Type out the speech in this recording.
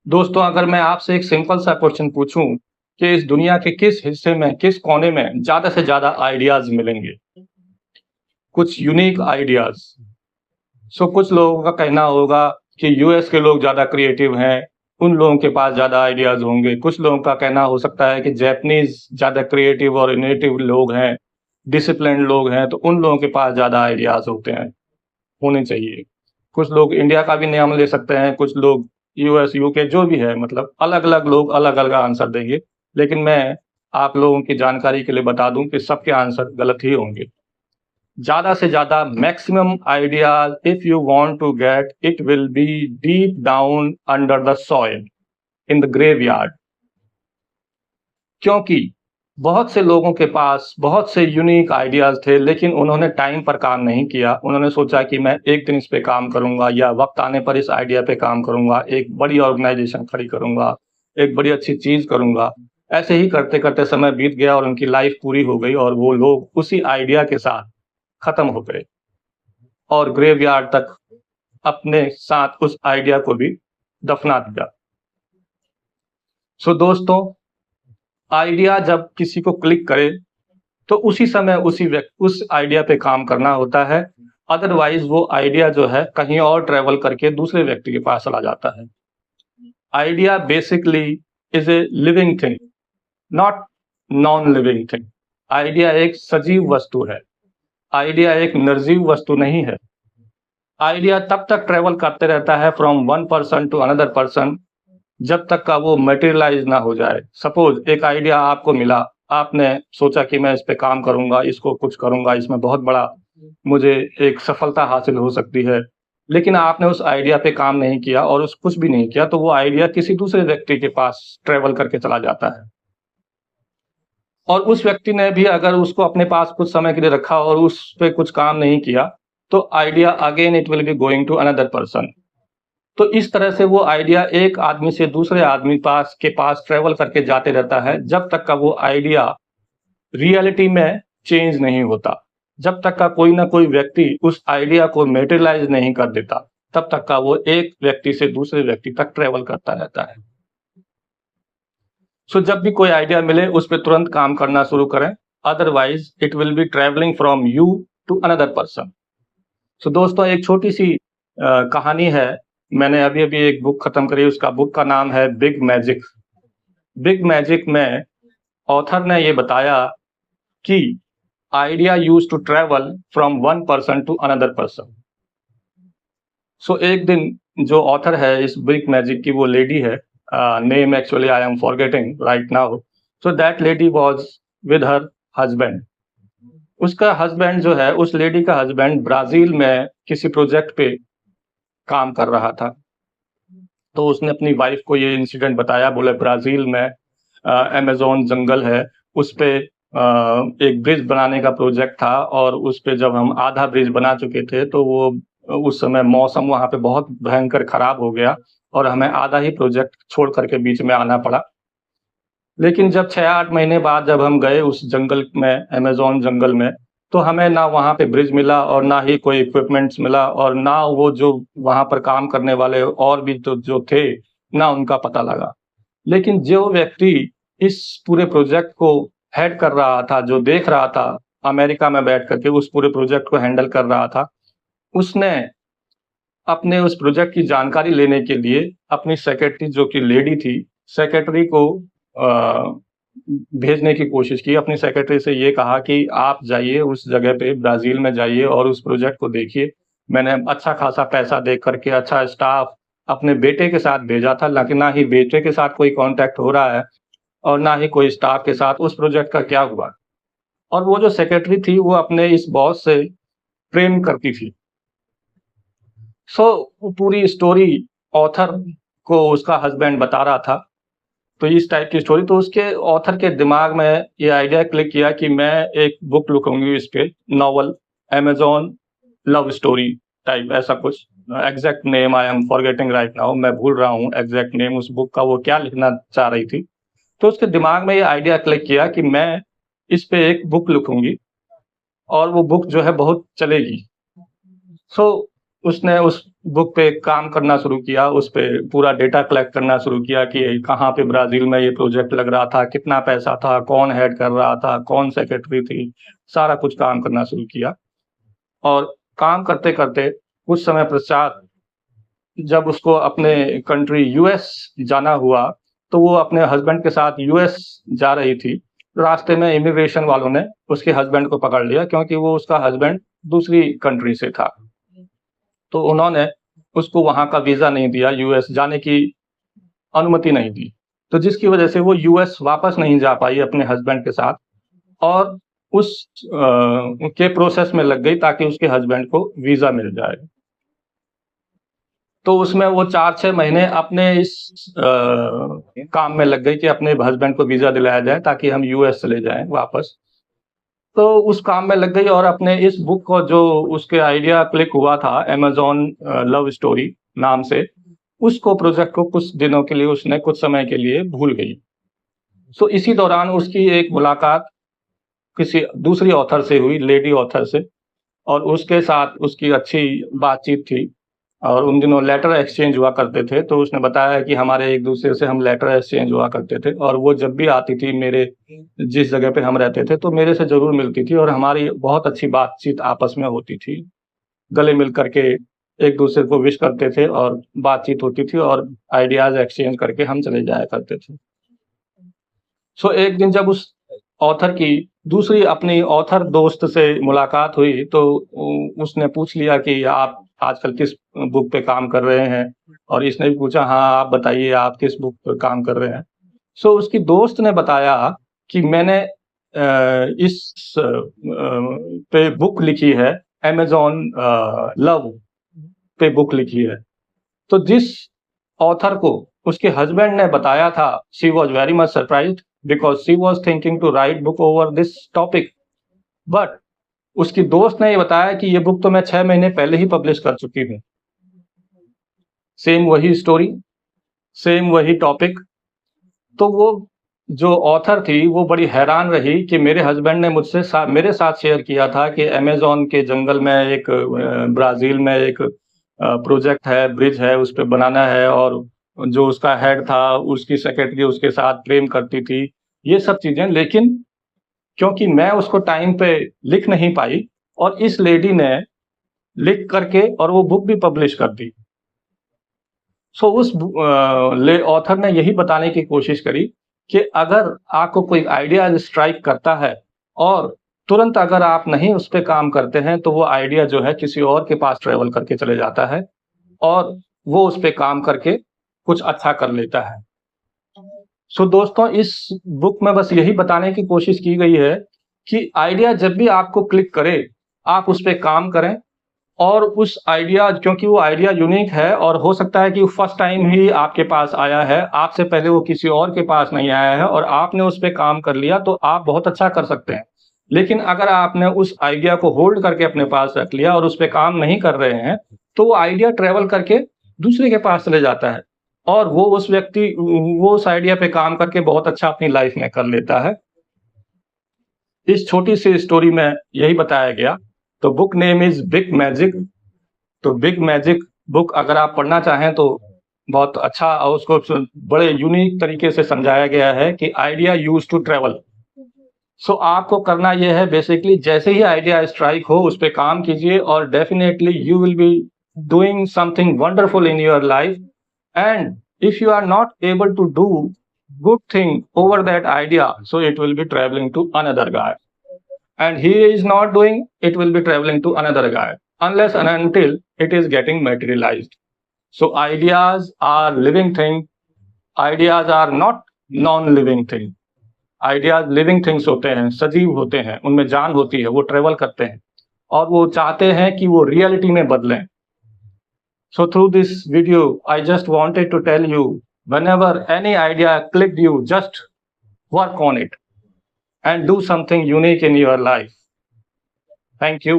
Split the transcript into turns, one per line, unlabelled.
दोस्तों, अगर मैं आपसे एक सिंपल सा क्वेश्चन पूछूं कि इस दुनिया के किस हिस्से में, किस कोने में ज़्यादा से ज़्यादा आइडियाज़ मिलेंगे? कुछ यूनिक आइडियाज़। कुछ लोगों का कहना होगा कि यूएस के लोग ज़्यादा क्रिएटिव हैं, उन लोगों के पास ज़्यादा आइडियाज़ होंगे। कुछ लोगों का कहना हो सकता है कि जैपनीज़ ज़्यादा क्रिएटिव और इनोवेटिव लोग हैं, डिसिप्लिन्ड लोग हैं, तो उन लोगों के पास ज़्यादा आइडियाज़ होने चाहिए। कुछ लोग इंडिया का भी नाम ले सकते हैं, कुछ लोग यूएस, यूके जो भी है, मतलब अलग-अलग लोग अलग-अलग आंसर देंगे। लेकिन मैं आप लोगों की जानकारी के लिए बता दूं कि सबके आंसर गलत ही होंगे। ज़्यादा से ज़्यादा maximum ideas if you want to get it will be deep down under the soil in the graveyard. क्योंकि बहुत से लोगों के पास बहुत से यूनिक आइडियाज़ थे, लेकिन उन्होंने टाइम पर काम नहीं किया। उन्होंने सोचा कि मैं एक दिन इस पे काम करूँगा या वक़्त आने पर इस आइडिया पे काम करूँगा, एक बड़ी ऑर्गेनाइज़ेशन खड़ी करूँगा, एक बड़ी अच्छी चीज़ करूँगा। ऐसे ही करते-करते समय बीत गया और उनकी लाइफ़ पूरी हो गई और वो लोग उसी आइडिया के साथ ख़त्म हो गए और ग्रेवयार्ड तक अपने साथ उस आइडिया को भी दफ़ना दिया। दोस्तों, आइडिया जब किसी को क्लिक करे तो उसी समय उस आइडिया पे काम करना होता है। अदरवाइज वो आइडिया जो है कहीं और ट्रेवल करके दूसरे व्यक्ति के पास चला जाता है। Idea basically is a living thing, not non living thing. Idea एक सजीव वस्तु है। आइडिया एक निर्जीव वस्तु नहीं है। आइडिया तब तक ट्रेवल करते रहता है from one person to another person जब तक का वो मटेरियलाइज ना हो जाए। सपोज एक आइडिया आपको मिला, आपने सोचा कि मैं इस पे काम करूंगा, इसको कुछ करूंगा, इसमें बहुत बड़ा मुझे एक सफलता हासिल हो सकती है। लेकिन आपने उस आइडिया पे काम नहीं किया और उस कुछ भी नहीं किया, तो वो आइडिया किसी दूसरे व्यक्ति के पास ट्रेवल करके चला जाता है। और उस व्यक्ति ने भी अगर उसको अपने पास कुछ समय के लिए रखा और उस पे कुछ काम नहीं किया, तो idea again it will be going to another person. तो इस तरह से वो आइडिया एक आदमी से दूसरे आदमी के पास ट्रेवल करके जाते रहता है, जब तक का वो आइडिया रियलिटी में चेंज नहीं होता। जब तक का कोई ना कोई व्यक्ति उस आइडिया को मटेरियलाइज नहीं कर देता, तब तक का वो एक व्यक्ति से दूसरे व्यक्ति तक ट्रेवल करता रहता है। जब भी कोई आइडिया मिले उस पर तुरंत काम करना शुरू करें, otherwise it will be travelling from you to another person. दोस्तों, एक छोटी सी कहानी है। मैंने अभी-अभी एक बुक खत्म करी, उसका बुक का नाम है बिग मैजिक। बिग मैजिक में ऑथर ने ये बताया कि idea used to travel from one person to another person. एक दिन जो ऑथर है इस बिग मैजिक की, वो लेडी है, name actually I am forgetting right now. That lady was with her husband. उसका हस्बैंड जो है, उस लेडी का हस्बैंड ब्राज़ील में किसी प्रोजेक्ट पे काम कर रहा था। तो उसने अपनी वाइफ को ये इंसिडेंट बताया, बोले ब्राज़ील में अमेज़न जंगल है, उस पे एक ब्रिज बनाने का प्रोजेक्ट था और उस पे जब हम आधा ब्रिज बना चुके थे, तो वो उस समय मौसम वहाँ पे बहुत भयंकर खराब हो गया और हमें आधा ही प्रोजेक्ट छोड़ कर के बीच में आना पड़ा। लेकिन जब 6-8 महीने बाद जब हम गए उस जंगल में, अमेज़न जंगल में, तो हमें ना वहाँ पे ब्रिज मिला और ना ही कोई इक्विपमेंट्स मिला और ना वो जो वहाँ पर काम करने वाले और भी तो जो थे, ना उनका पता लगा। लेकिन जो व्यक्ति इस पूरे प्रोजेक्ट को हेड कर रहा था, जो देख रहा था, अमेरिका में बैठ कर के उस पूरे प्रोजेक्ट को हैंडल कर रहा था, उसने अपने उस प्रोजेक्ट की जानकारी लेने के लिए अपनी सेक्रेटरी, जो कि लेडी थी, सेक्रेटरी को भेजने की कोशिश की। अपनी सेक्रेटरी से ये कहा कि आप जाइए उस जगह पे, ब्राज़ील में जाइए और उस प्रोजेक्ट को देखिए। मैंने अच्छा खासा पैसा दे कर के अच्छा स्टाफ अपने बेटे के साथ भेजा था, लेकिन ना ही बेटे के साथ कोई कॉन्टैक्ट हो रहा है और ना ही कोई स्टाफ के साथ। उस प्रोजेक्ट का क्या हुआ? और वो जो सेक्रेटरी थी, वो अपने इस बॉस से प्रेम करती थी। वो पूरी स्टोरी ऑथर को उसका हस्बैंड बता रहा था। तो इस टाइप की स्टोरी, तो उसके ऑथर के दिमाग में ये आइडिया क्लिक किया कि मैं एक बुक लिखूंगी इस पे, novel, Amazon love story type, ऐसा कुछ। Exact name I am forgetting right now, मैं भूल रहा हूँ एग्जैक्ट नेम उस बुक का, वो क्या लिखना चाह रही थी। तो उसके दिमाग में ये आइडिया क्लिक किया कि मैं इस पे एक बुक लिखूंगी और वो बुक जो है बहुत चलेगी। सो उसने उस बुक पे काम करना शुरू किया, उस पे पूरा डेटा कलेक्ट करना शुरू किया कि कहाँ पे ब्राज़ील में ये प्रोजेक्ट लग रहा था, कितना पैसा था, कौन हेड कर रहा था, कौन सेक्रेटरी थी, सारा कुछ काम करना शुरू किया। और काम करते-करते कुछ समय पश्चात जब उसको अपने कंट्री यूएस जाना हुआ, तो वो अपने हस्बैंड के साथ यूएस जा रही थी। रास्ते में इमिग्रेशन वालों ने उसके हस्बैंड को पकड़ लिया क्योंकि वो उसका हस्बैंड दूसरी कंट्री से था। तो उन्होंने उसको वहाँ का वीज़ा नहीं दिया, यूएस जाने की अनुमति नहीं दी। तो जिसकी वजह से वो यूएस वापस नहीं जा पाई अपने हस्बैंड के साथ और उस के प्रोसेस में लग गई ताकि उसके हस्बैंड को वीज़ा मिल जाए। तो उसमें वो 4-6 महीने अपने इस काम में लग गई कि अपने हस्बैंड को वीज़ा दिलाया जाए ताकि हम यूएस चले जाएँ वापस। तो उस काम में लग गई और अपने इस बुक को जो उसके आइडिया क्लिक हुआ था अमेज़न लव स्टोरी नाम से, उसको प्रोजेक्ट को कुछ दिनों के लिए उसने कुछ समय के लिए भूल गई। सो इसी दौरान उसकी एक मुलाकात किसी दूसरी ऑथर से हुई, लेडी ऑथर से और उसके साथ उसकी अच्छी बातचीत थी और उन दिनों लेटर एक्सचेंज हुआ करते थे, तो उसने बताया कि हमारे एक-दूसरे से हम लेटर एक्सचेंज हुआ करते थे और वो जब भी आती थी मेरे जिस जगह पे हम रहते थे, तो मेरे से ज़रूर मिलती थी और हमारी बहुत अच्छी बातचीत आपस में होती थी। गले मिल कर के एक-दूसरे को विश करते थे और बातचीत होती थी और आइडियाज़ एक्सचेंज करके हम चले जाया करते थे। सो एक दिन जब उस ऑथर की दूसरी अपनी ऑथर दोस्त से मुलाकात हुई तो उसने पूछ लिया कि आप आजकल किस बुक पे काम कर रहे हैं? और इसने भी पूछा हाँ, आप बताइए आप किस बुक पे काम कर रहे हैं? सो उसकी दोस्त ने बताया कि मैंने इस पे बुक लिखी है अमेज़न लव पे बुक लिखी है। तो जिस ऑथर को उसके हस्बैंड ने बताया था, she was very much surprised because she was thinking to write book over this topic. But उसकी दोस्त ने ये बताया कि ये बुक तो मैं 6 महीने पहले ही पब्लिश कर चुकी हूँ। सेम वही स्टोरी, सेम वही टॉपिक। तो वो जो ऑथर थी, वो बड़ी हैरान रही कि मेरे हस्बैंड ने मुझसे मेरे साथ शेयर किया था कि अमेज़न के जंगल में एक ब्राज़ील में एक प्रोजेक्ट है, ब्रिज है, उस पे बनाना है और जो उसका हेड था, उसकी सेक्रेटरी उसके साथ प्रेम करती थी, ये सब चीज़ें। लेकिन क्योंकि मैं उसको टाइम पे लिख नहीं पाई और इस लेडी ने लिख करके और वो बुक भी पब्लिश कर दी। सो उस ऑथर ने यही बताने की कोशिश करी कि अगर आपको कोई आइडिया स्ट्राइक करता है और तुरंत अगर आप नहीं उस पे काम करते हैं, तो वो आइडिया जो है किसी और के पास ट्रैवल करके चले जाता है और वो उस पे काम करके कुछ अच्छा कर लेता है। सो दोस्तों इस बुक में बस यही बताने की कोशिश की गई है कि आइडिया जब भी आपको क्लिक करे, आप उस पे काम करें और उस आइडिया क्योंकि वो आइडिया यूनिक है और हो सकता है कि फर्स्ट टाइम ही आपके पास आया है, आपसे पहले वो किसी और के पास नहीं आया है और आपने उस पे काम कर लिया तो आप बहुत अच्छा कर सकते हैं। लेकिन अगर आपने उस आइडिया को होल्ड करके अपने पास रख लिया और उस पे काम नहीं कर रहे हैं, तो वो आइडिया ट्रैवल करके दूसरे के पास चले जाता है और वो उस आइडिया पे काम करके बहुत अच्छा अपनी लाइफ में कर लेता है। इस छोटी सी स्टोरी में यही बताया गया। तो book name is big magic. तो बिग मैजिक बुक अगर आप पढ़ना चाहें तो बहुत अच्छा और उसको बड़े यूनिक तरीके से समझाया गया है कि आइडिया यूज्ड टू ट्रैवल। सो आपको करना ये है बेसिकली जैसे ही आइडिया स्ट्राइक हो उस पे काम कीजिए और definitely you will be doing something wonderful in your life and if you are not able to do good thing over that idea, so it will be traveling to another guy. And he is not doing, it will be traveling to another guy unless and until it is getting materialized. So ideas are living thing. Ideas are not non-living thing. Ideas living things होते हैं, सजीव होते हैं, उनमें जान होती है, वो ट्रेवल करते हैं और वो चाहते हैं कि वो रियलिटी में बदलें। So through this video, I just wanted to tell you, whenever any idea clicked you, just work on it and do something unique in your life. Thank you.